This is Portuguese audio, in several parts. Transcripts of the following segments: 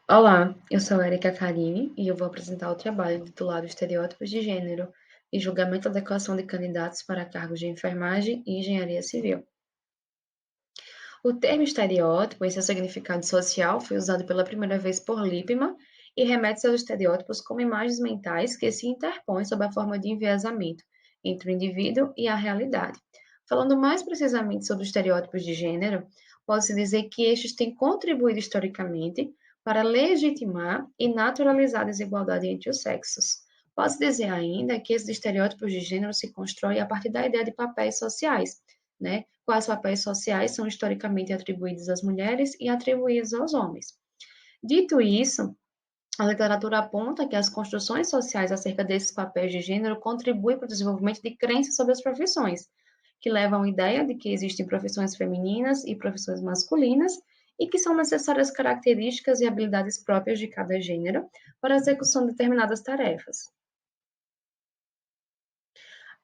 Olá, eu sou a Erika Karine e eu vou apresentar o trabalho titulado Estereótipos de Gênero e Julgamento da Adequação de Candidatos para Cargos de Enfermagem e Engenharia Civil. O termo estereótipo, em seu significado social, foi usado pela primeira vez por Lippmann e remete aos estereótipos como imagens mentais que se interpõem sob a forma de enviesamento entre o indivíduo e a realidade. Falando mais precisamente sobre os estereótipos de gênero, pode-se dizer que estes têm contribuído historicamente para legitimar e naturalizar a desigualdade entre os sexos. Pode-se dizer ainda que esses estereótipos de gênero se constroem a partir da ideia de papéis sociais, né? Quais papéis sociais são historicamente atribuídos às mulheres e atribuídos aos homens. Dito isso, a literatura aponta que as construções sociais acerca desses papéis de gênero contribuem para o desenvolvimento de crenças sobre as profissões, que levam à ideia de que existem profissões femininas e profissões masculinas e que são necessárias características e habilidades próprias de cada gênero para a execução de determinadas tarefas.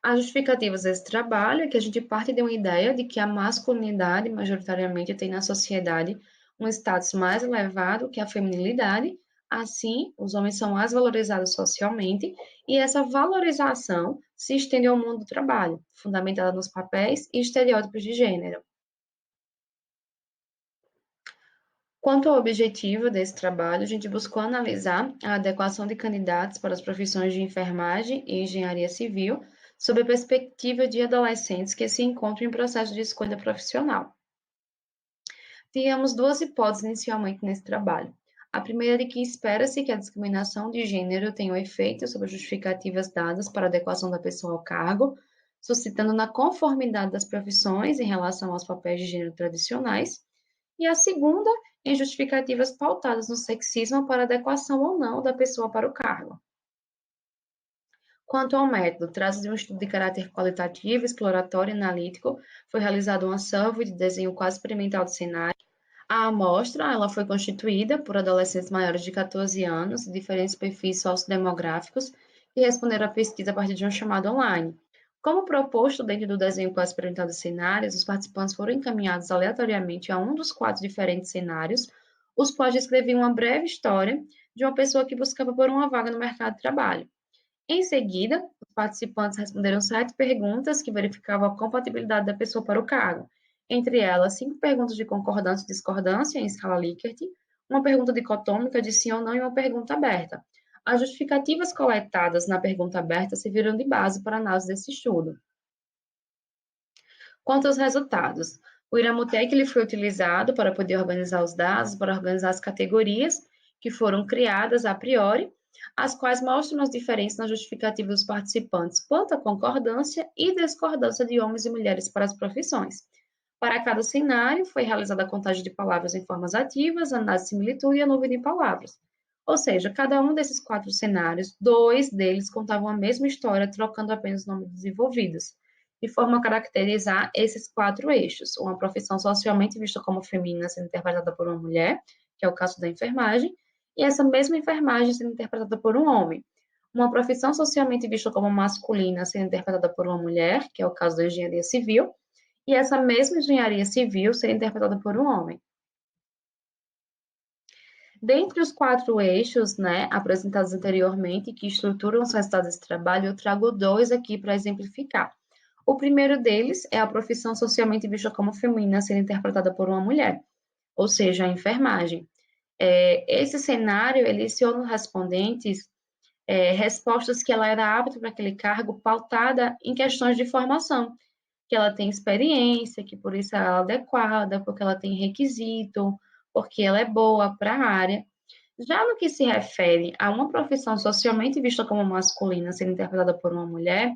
As justificativas desse trabalho é que a gente parte de uma ideia de que a masculinidade majoritariamente tem na sociedade um status mais elevado que a feminilidade, assim, os homens são mais valorizados socialmente, e essa valorização se estende ao mundo do trabalho, fundamentada nos papéis e estereótipos de gênero. Quanto ao objetivo desse trabalho, a gente buscou analisar a adequação de candidatos para as profissões de enfermagem e engenharia civil, sob a perspectiva de adolescentes que se encontram em processo de escolha profissional. Tínhamos duas hipóteses inicialmente nesse trabalho. A primeira é de que espera-se que a discriminação de gênero tenha um efeito sobre as justificativas dadas para a adequação da pessoa ao cargo, suscitando na conformidade das profissões em relação aos papéis de gênero tradicionais, e a segunda em justificativas pautadas no sexismo para adequação ou não da pessoa para o cargo. Quanto ao método, trata-se de um estudo de caráter qualitativo, exploratório e analítico. Foi realizado um acervo de desenho quase experimental de cenário. A amostra ela foi constituída por adolescentes maiores de 14 anos, de diferentes perfis sociodemográficos, que responderam à pesquisa a partir de um chamado online. Como proposto dentro do desenho quase experimental de cenários, os participantes foram encaminhados aleatoriamente a um dos quatro diferentes cenários, os quais descreviam uma breve história de uma pessoa que buscava por uma vaga no mercado de trabalho. Em seguida, os participantes responderam 7 perguntas que verificavam a compatibilidade da pessoa para o cargo. Entre elas, 5 perguntas de concordância e discordância em escala Likert, uma pergunta dicotômica de sim ou não e uma pergunta aberta. As justificativas coletadas na pergunta aberta serviram de base para a análise desse estudo. Quanto aos resultados, o Iramutec ele foi utilizado para poder organizar os dados, para organizar as categorias que foram criadas a priori, as quais mostram as diferenças na justificativa dos participantes quanto à concordância e discordância de homens e mulheres para as profissões. Para cada cenário, foi realizada a contagem de palavras em formas ativas, análise de similitude e a nuvem de palavras. Ou seja, cada um desses 4 cenários, 2 deles contavam a mesma história, trocando apenas os nomes dos envolvidos, de forma a caracterizar esses 4 eixos. Uma profissão socialmente vista como feminina sendo interpretada por uma mulher, que é o caso da enfermagem, e essa mesma enfermagem sendo interpretada por um homem. Uma profissão socialmente vista como masculina sendo interpretada por uma mulher, que é o caso da engenharia civil, e essa mesma engenharia civil ser interpretada por um homem. Dentre os 4 eixos, né, apresentados anteriormente, que estruturam os resultados desse trabalho, eu trago 2 aqui para exemplificar. O primeiro deles é a profissão socialmente vista como feminina sendo interpretada por uma mulher, ou seja, a enfermagem. Esse cenário eliciou nos respondentes respostas que ela era apta para aquele cargo pautada em questões de formação, que ela tem experiência, que por isso ela é adequada, porque ela tem requisito, porque ela é boa para a área. Já no que se refere a uma profissão socialmente vista como masculina sendo interpretada por uma mulher,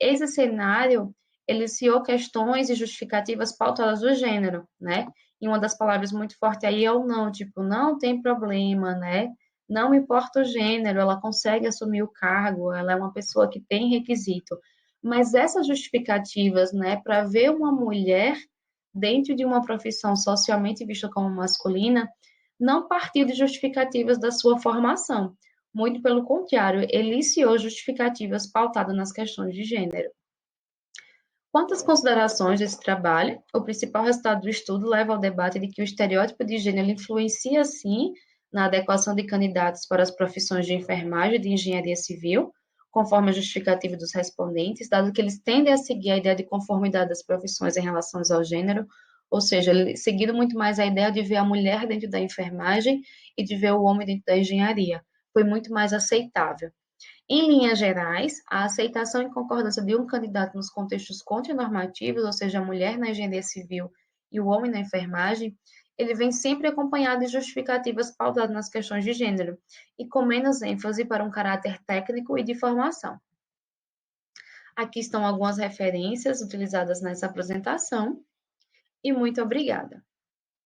esse cenário eliciou questões e justificativas pautadas do gênero, né? E uma das palavras muito fortes aí é o não, tipo, não tem problema, né? Não importa o gênero, ela consegue assumir o cargo, ela é uma pessoa que tem requisito. Mas essas justificativas, né, para ver uma mulher dentro de uma profissão socialmente vista como masculina, não partiu de justificativas da sua formação. Muito pelo contrário, eliciou justificativas pautadas nas questões de gênero. Quanto às considerações desse trabalho, o principal resultado do estudo leva ao debate de que o estereótipo de gênero influencia, sim, na adequação de candidatos para as profissões de enfermagem e de engenharia civil, conforme a justificativa dos respondentes, dado que eles tendem a seguir a ideia de conformidade das profissões em relação ao gênero, ou seja, seguindo muito mais a ideia de ver a mulher dentro da enfermagem e de ver o homem dentro da engenharia. Foi muito mais aceitável. Em linhas gerais, a aceitação e concordância de um candidato nos contextos contranormativos, ou seja, a mulher na engenharia civil e o homem na enfermagem, ele vem sempre acompanhado de justificativas pautadas nas questões de gênero e com menos ênfase para um caráter técnico e de formação. Aqui estão algumas referências utilizadas nessa apresentação e muito obrigada.